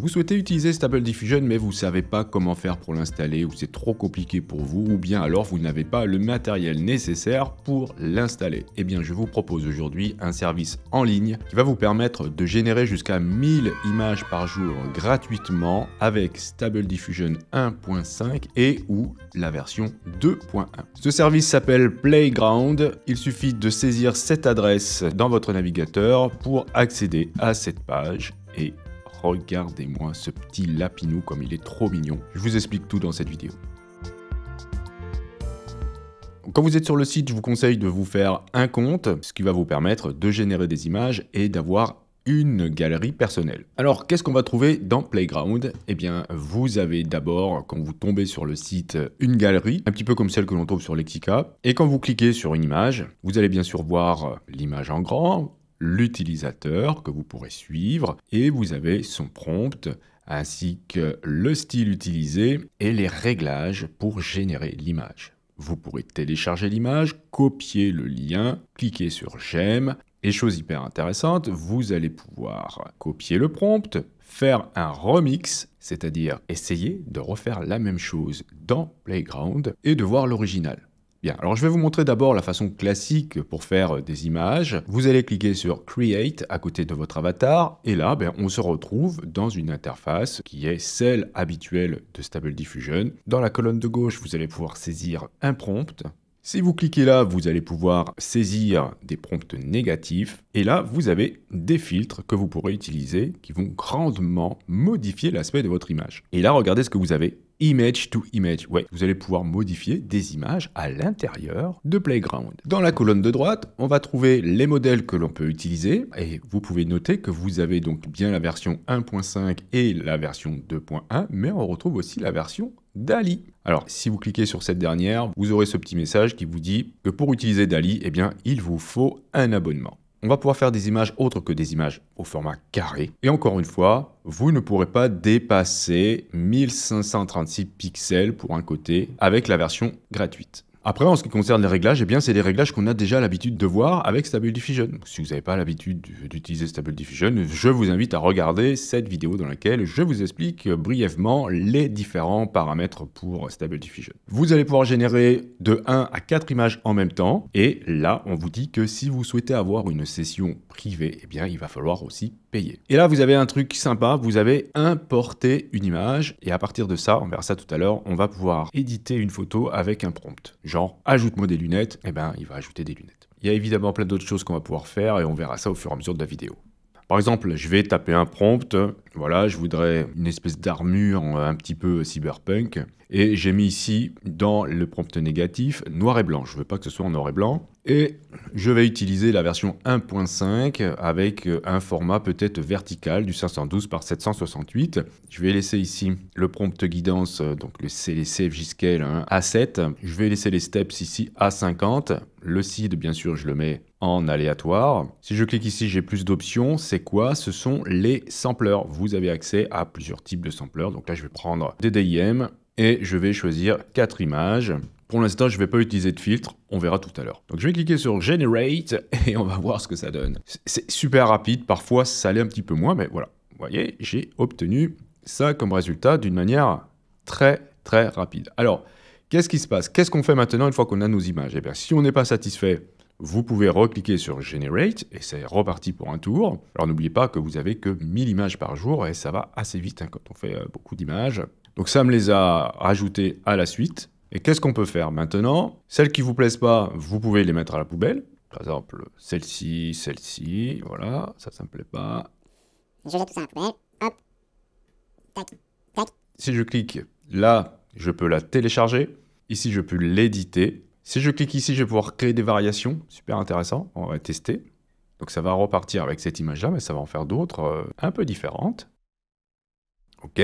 Vous souhaitez utiliser Stable Diffusion mais vous ne savez pas comment faire pour l'installer ou c'est trop compliqué pour vous ou bien alors vous n'avez pas le matériel nécessaire pour l'installer. Eh bien je vous propose aujourd'hui un service en ligne qui va vous permettre de générer jusqu'à 1000 images par jour gratuitement avec Stable Diffusion 1.5 et ou la version 2.1. Ce service s'appelle Playground. Il suffit de saisir cette adresse dans votre navigateur pour accéder à cette page et regardez-moi ce petit lapinou comme il est trop mignon. Je vous explique tout dans cette vidéo. Quand vous êtes sur le site, je vous conseille de vous faire un compte, ce qui va vous permettre de générer des images et d'avoir une galerie personnelle. Alors, qu'est-ce qu'on va trouver dans Playground? Eh bien, vous avez d'abord, quand vous tombez sur le site, une galerie, un petit peu comme celle que l'on trouve sur Lexica. Et quand vous cliquez sur une image, vous allez bien sûr voir l'image en grand, l'utilisateur que vous pourrez suivre, et vous avez son prompt, ainsi que le style utilisé et les réglages pour générer l'image. Vous pourrez télécharger l'image, copier le lien, cliquer sur j'aime, et chose hyper intéressante, vous allez pouvoir copier le prompt, faire un remix, c'est-à-dire essayer de refaire la même chose dans Playground et de voir l'original. Bien, alors je vais vous montrer d'abord la façon classique pour faire des images. Vous allez cliquer sur Create à côté de votre avatar et là, on se retrouve dans une interface qui est celle habituelle de Stable Diffusion. Dans la colonne de gauche, vous allez pouvoir saisir un prompt. Si vous cliquez là, vous allez pouvoir saisir des prompts négatifs. Et là, vous avez des filtres que vous pourrez utiliser qui vont grandement modifier l'aspect de votre image. Et là, regardez ce que vous avez. Image to image. Ouais, vous allez pouvoir modifier des images à l'intérieur de Playground. Dans la colonne de droite, on va trouver les modèles que l'on peut utiliser. Et vous pouvez noter que vous avez donc bien la version 1.5 et la version 2.1, mais on retrouve aussi la version DALL-E. Alors, si vous cliquez sur cette dernière, vous aurez ce petit message qui vous dit que pour utiliser DALL-E, eh bien, il vous faut un abonnement. On va pouvoir faire des images autres que des images au format carré. Et encore une fois, vous ne pourrez pas dépasser 1536 pixels pour un côté avec la version gratuite. Après, en ce qui concerne les réglages, eh bien, c'est des réglages qu'on a déjà l'habitude de voir avec Stable Diffusion. Si vous n'avez pas l'habitude d'utiliser Stable Diffusion, je vous invite à regarder cette vidéo dans laquelle je vous explique brièvement les différents paramètres pour Stable Diffusion. Vous allez pouvoir générer de 1 à 4 images en même temps. Et là, on vous dit que si vous souhaitez avoir une session privée, eh bien, il va falloir aussi payer. Et là, vous avez un truc sympa, vous avez importé une image. Et à partir de ça, on verra ça tout à l'heure, on va pouvoir éditer une photo avec un prompt. Genre, ajoute-moi des lunettes, eh ben, il va ajouter des lunettes. Il y a évidemment plein d'autres choses qu'on va pouvoir faire et on verra ça au fur et à mesure de la vidéo. Par exemple, je vais taper un prompt, voilà, je voudrais une espèce d'armure un petit peu cyberpunk, et j'ai mis ici, dans le prompt négatif, noir et blanc. Je ne veux pas que ce soit en noir et blanc, et je vais utiliser la version 1.5 avec un format peut-être vertical du 512 par 768. Je vais laisser ici le prompt guidance, donc c'est les CFJ Scale à 7. Je vais laisser les steps ici à 50. Le seed, bien sûr, je le mets en aléatoire. Si je clique ici, j'ai plus d'options. C'est quoi? Ce sont les sampleurs. Vous avez accès à plusieurs types de sampleurs. Donc là, je vais prendre des DIM et je vais choisir 4 images. Pour l'instant, je ne vais pas utiliser de filtre, on verra tout à l'heure. Donc je vais cliquer sur Generate et on va voir ce que ça donne. C'est super rapide, parfois ça l'est un petit peu moins, mais voilà. Vous voyez, j'ai obtenu ça comme résultat d'une manière très rapide. Alors, qu'est-ce qui se passe? Qu'est-ce qu'on fait maintenant une fois qu'on a nos images? Eh bien, si on n'est pas satisfait, vous pouvez recliquer sur Generate et c'est reparti pour un tour. Alors n'oubliez pas que vous avez que 1000 images par jour et ça va assez vite quand on fait beaucoup d'images. Donc ça me les a rajoutées à la suite. Et qu'est-ce qu'on peut faire maintenant? Celles qui ne vous plaisent pas, vous pouvez les mettre à la poubelle. Par exemple, celle-ci, voilà, ça ne me plaît pas. Je jette tout ça à la poubelle, hop, tac, tac. Si je clique là, je peux la télécharger. Ici, je peux l'éditer. Si je clique ici, je vais pouvoir créer des variations. Super intéressant, on va tester. Donc ça va repartir avec cette image-là, mais ça va en faire d'autres un peu différentes. OK.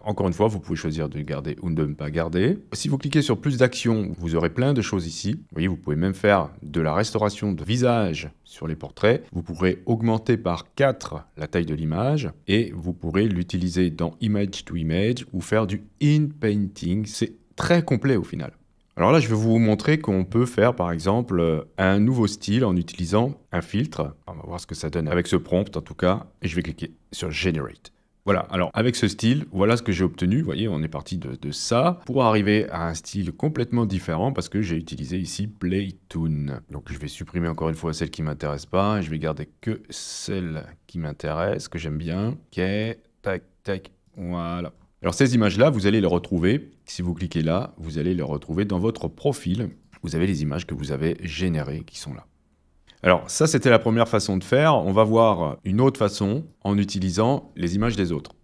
Encore une fois, vous pouvez choisir de garder ou de ne pas garder. Si vous cliquez sur plus d'actions, vous aurez plein de choses ici. Vous voyez, vous pouvez même faire de la restauration de visage sur les portraits. Vous pourrez augmenter par 4 la taille de l'image et vous pourrez l'utiliser dans Image to Image ou faire du in-painting. C'est très complet au final. Alors là, je vais vous montrer qu'on peut faire par exemple un nouveau style en utilisant un filtre. On va voir ce que ça donne avec ce prompt en tout cas. Et je vais cliquer sur Generate. Voilà, alors avec ce style, voilà ce que j'ai obtenu. Vous voyez, on est parti de ça pour arriver à un style complètement différent parce que j'ai utilisé ici Playtoon. Donc je vais supprimer encore une fois celle qui ne m'intéresse pas et je vais garder que celle qui m'intéresse, que j'aime bien. Ok, tac, tac, voilà. Alors ces images-là, vous allez les retrouver. Si vous cliquez là, vous allez les retrouver dans votre profil. Vous avez les images que vous avez générées qui sont là. Alors ça, c'était la première façon de faire. On va voir une autre façon en utilisant les images des autres.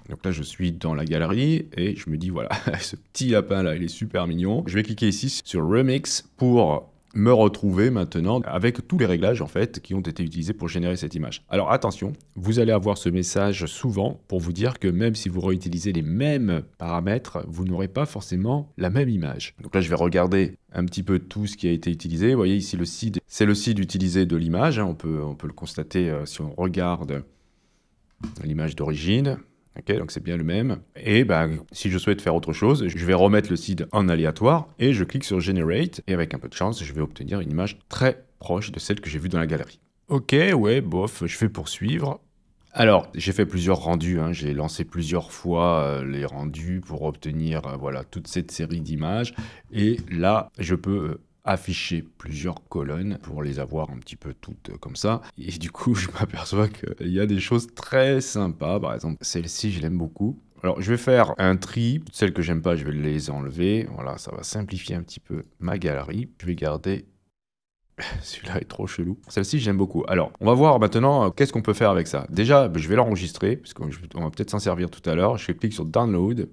Donc là, je suis dans la galerie et je me dis, voilà, ce petit lapin-là, il est super mignon. Je vais cliquer ici sur Remix pour me retrouver maintenant avec tous les réglages en fait qui ont été utilisés pour générer cette image. Alors attention, vous allez avoir ce message souvent pour vous dire que même si vous réutilisez les mêmes paramètres, vous n'aurez pas forcément la même image. Donc là, je vais regarder un petit peu tout ce qui a été utilisé. Vous voyez ici le seed, c'est le seed utilisé de l'image. On peut le constater si on regarde l'image d'origine. Ok, donc c'est bien le même. Et si je souhaite faire autre chose, je vais remettre le seed en aléatoire et je clique sur Generate. Et avec un peu de chance, je vais obtenir une image très proche de celle que j'ai vue dans la galerie. Ok, ouais, bof, je vais poursuivre. Alors, j'ai fait plusieurs rendus, hein. J'ai lancé plusieurs fois les rendus pour obtenir voilà, toute cette série d'images. Et là, je peux afficher plusieurs colonnes pour les avoir un petit peu toutes comme ça. Et du coup, je m'aperçois qu'il y a des choses très sympas. Par exemple, celle-ci, je l'aime beaucoup. Alors, je vais faire un tri. Celles que j'aime pas, je vais les enlever. Voilà, ça va simplifier un petit peu ma galerie. Je vais garder... Celui-là est trop chelou. Celle-ci, j'aime beaucoup. Alors, on va voir maintenant qu'est-ce qu'on peut faire avec ça. Déjà, je vais l'enregistrer, parce qu'on va peut-être s'en servir tout à l'heure. Je clique sur Download.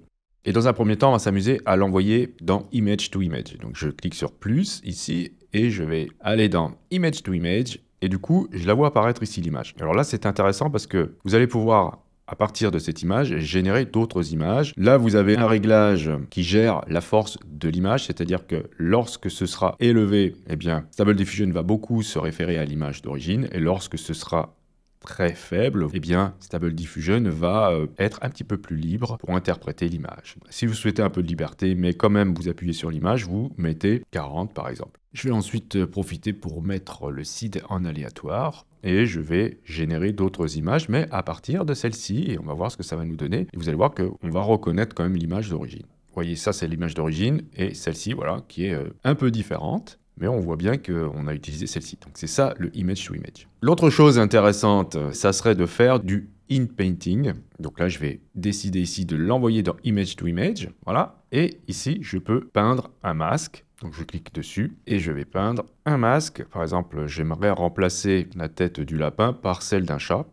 Et dans un premier temps, on va s'amuser à l'envoyer dans Image to Image. Donc, je clique sur plus ici, et je vais aller dans Image to Image. Et du coup, je la vois apparaître ici, l'image. Alors là, c'est intéressant parce que vous allez pouvoir... à partir de cette image, générer d'autres images. Là, vous avez un réglage qui gère la force de l'image, c'est-à-dire que lorsque ce sera élevé, eh bien, Stable Diffusion va beaucoup se référer à l'image d'origine, et lorsque ce sera très faible, eh bien, Stable Diffusion va être un petit peu plus libre pour interpréter l'image. Si vous souhaitez un peu de liberté, mais quand même vous appuyez sur l'image, vous mettez 40 par exemple. Je vais ensuite profiter pour mettre le seed en aléatoire. Et je vais générer d'autres images, mais à partir de celle-ci, et on va voir ce que ça va nous donner. Et vous allez voir qu'on va reconnaître quand même l'image d'origine. Vous voyez, ça c'est l'image d'origine, et celle-ci, voilà, qui est un peu différente, mais on voit bien qu'on a utilisé celle-ci. Donc c'est ça le image to image. L'autre chose intéressante, ça serait de faire du in-painting. Donc là, je vais décider ici de l'envoyer dans image to image, voilà. Et ici, je peux peindre un masque. Donc je clique dessus et je vais peindre un masque. Par exemple, j'aimerais remplacer la tête du lapin par celle d'un chat.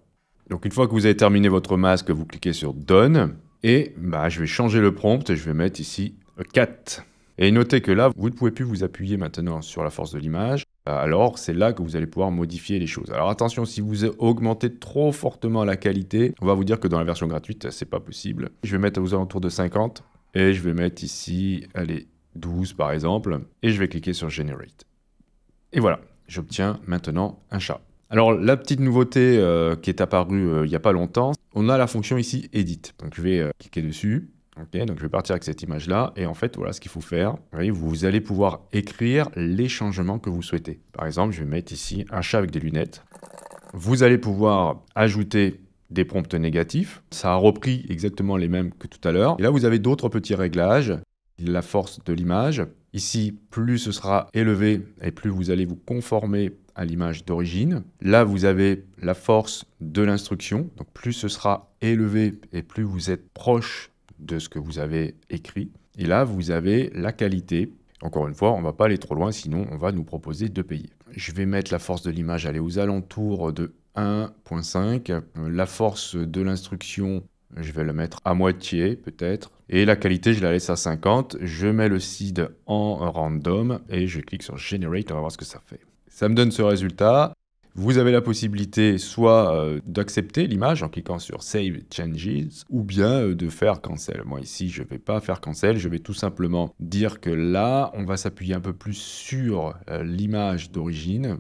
Donc une fois que vous avez terminé votre masque, vous cliquez sur Done. Et je vais changer le prompt et je vais mettre ici cat. Et notez que là, vous ne pouvez plus vous appuyer maintenant sur la force de l'image. Alors c'est là que vous allez pouvoir modifier les choses. Alors attention, si vous augmentez trop fortement la qualité, on va vous dire que dans la version gratuite, c'est pas possible. Je vais mettre aux alentours de 50. Et je vais mettre ici, allez, 12 par exemple, et je vais cliquer sur Generate. Et voilà, j'obtiens maintenant un chat. Alors la petite nouveauté qui est apparue il n'y a pas longtemps, on a la fonction ici Edit. Donc je vais cliquer dessus, ok, donc je vais partir avec cette image-là, et en fait voilà ce qu'il faut faire. Vous voyez, vous allez pouvoir écrire les changements que vous souhaitez. Par exemple, je vais mettre ici un chat avec des lunettes. Vous allez pouvoir ajouter des prompts négatifs. Ça a repris exactement les mêmes que tout à l'heure. Et là, vous avez d'autres petits réglages. La force de l'image. Ici, plus ce sera élevé et plus vous allez vous conformer à l'image d'origine. Là, vous avez la force de l'instruction. Donc, plus ce sera élevé et plus vous êtes proche de ce que vous avez écrit. Et là, vous avez la qualité. Encore une fois, on ne va pas aller trop loin, sinon on va nous proposer de payer. Je vais mettre la force de l'image, aller aux alentours de 1.5. La force de l'instruction, je vais le mettre à moitié peut-être. Et la qualité, je la laisse à 50. Je mets le seed en random et je clique sur Generate. On va voir ce que ça fait. Ça me donne ce résultat. Vous avez la possibilité soit d'accepter l'image en cliquant sur Save Changes ou bien de faire Cancel. Moi ici, je ne vais pas faire Cancel. Je vais tout simplement dire que là, on va s'appuyer un peu plus sur l'image d'origine.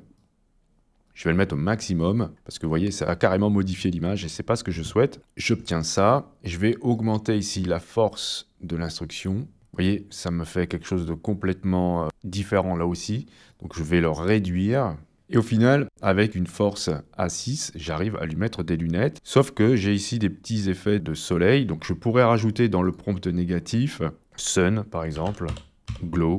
Je vais le mettre au maximum, parce que vous voyez, ça a carrément modifié l'image, et c'est pas ce que je souhaite. J'obtiens ça, et je vais augmenter ici la force de l'instruction. Vous voyez, ça me fait quelque chose de complètement différent là aussi. Donc je vais le réduire, Et au final, avec une force A6, j'arrive à lui mettre des lunettes. Sauf que j'ai ici des petits effets de soleil. Donc je pourrais rajouter dans le prompt négatif, sun par exemple, glow.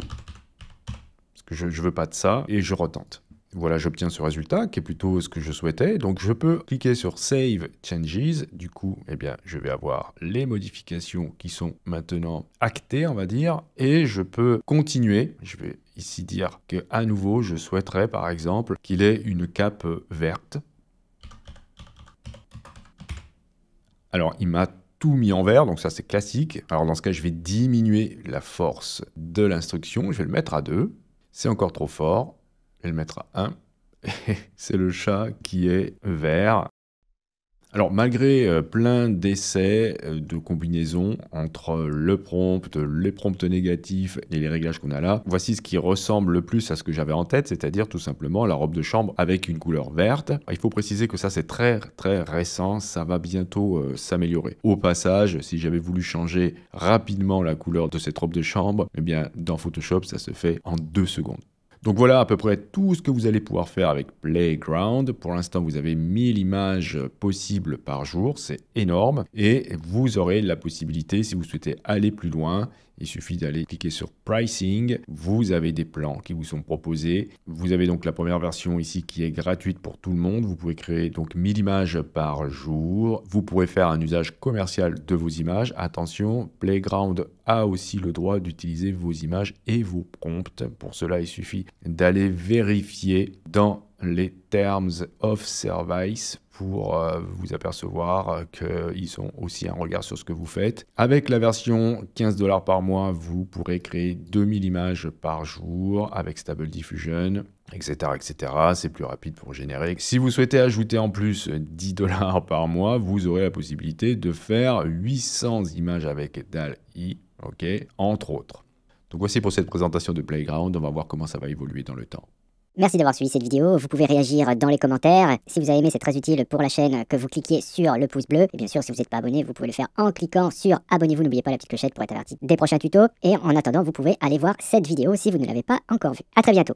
Parce que je ne veux pas de ça. Et je retente. Voilà, j'obtiens ce résultat qui est plutôt ce que je souhaitais. Donc je peux cliquer sur Save Changes. Du coup, eh bien, je vais avoir les modifications qui sont maintenant actées, on va dire. Et je peux continuer. Je vais ici dire que à nouveau, je souhaiterais par exemple qu'il ait une cape verte. Alors, il m'a tout mis en vert, donc ça c'est classique. Alors dans ce cas, je vais diminuer la force de l'instruction. Je vais le mettre à 2. C'est encore trop fort. Je vais le mettre à 1. Et c'est le chat qui est vert. Alors, malgré plein d'essais de combinaisons entre le prompt, les prompts négatifs et les réglages qu'on a là, voici ce qui ressemble le plus à ce que j'avais en tête, c'est-à-dire tout simplement la robe de chambre avec une couleur verte. Il faut préciser que ça, c'est très récent, ça va bientôt s'améliorer. Au passage, si j'avais voulu changer rapidement la couleur de cette robe de chambre, eh bien, dans Photoshop, ça se fait en 2 secondes. Donc voilà à peu près tout ce que vous allez pouvoir faire avec Playground. Pour l'instant, vous avez 1000 images possibles par jour, c'est énorme. Et vous aurez la possibilité, si vous souhaitez aller plus loin, il suffit d'aller cliquer sur Pricing. Vous avez des plans qui vous sont proposés. Vous avez donc la première version ici qui est gratuite pour tout le monde. Vous pouvez créer donc 1000 images par jour. Vous pourrez faire un usage commercial de vos images. Attention, Playground a aussi le droit d'utiliser vos images et vos prompts. Pour cela, il suffit d'aller vérifier dans les Terms of Service pour vous apercevoir qu'ils ont aussi un regard sur ce que vous faites. Avec la version 15 $ par mois, vous pourrez créer 2000 images par jour avec Stable Diffusion, etc. etc. C'est plus rapide pour générer. Si vous souhaitez ajouter en plus 10 $ par mois, vous aurez la possibilité de faire 800 images avec DALL-E, entre autres. Donc voici pour cette présentation de Playground. On va voir comment ça va évoluer dans le temps. Merci d'avoir suivi cette vidéo. Vous pouvez réagir dans les commentaires. Si vous avez aimé, c'est très utile pour la chaîne que vous cliquiez sur le pouce bleu. Et bien sûr, si vous n'êtes pas abonné, vous pouvez le faire en cliquant sur abonnez-vous. N'oubliez pas la petite clochette pour être averti des prochains tutos. Et en attendant, vous pouvez aller voir cette vidéo si vous ne l'avez pas encore vue. À très bientôt.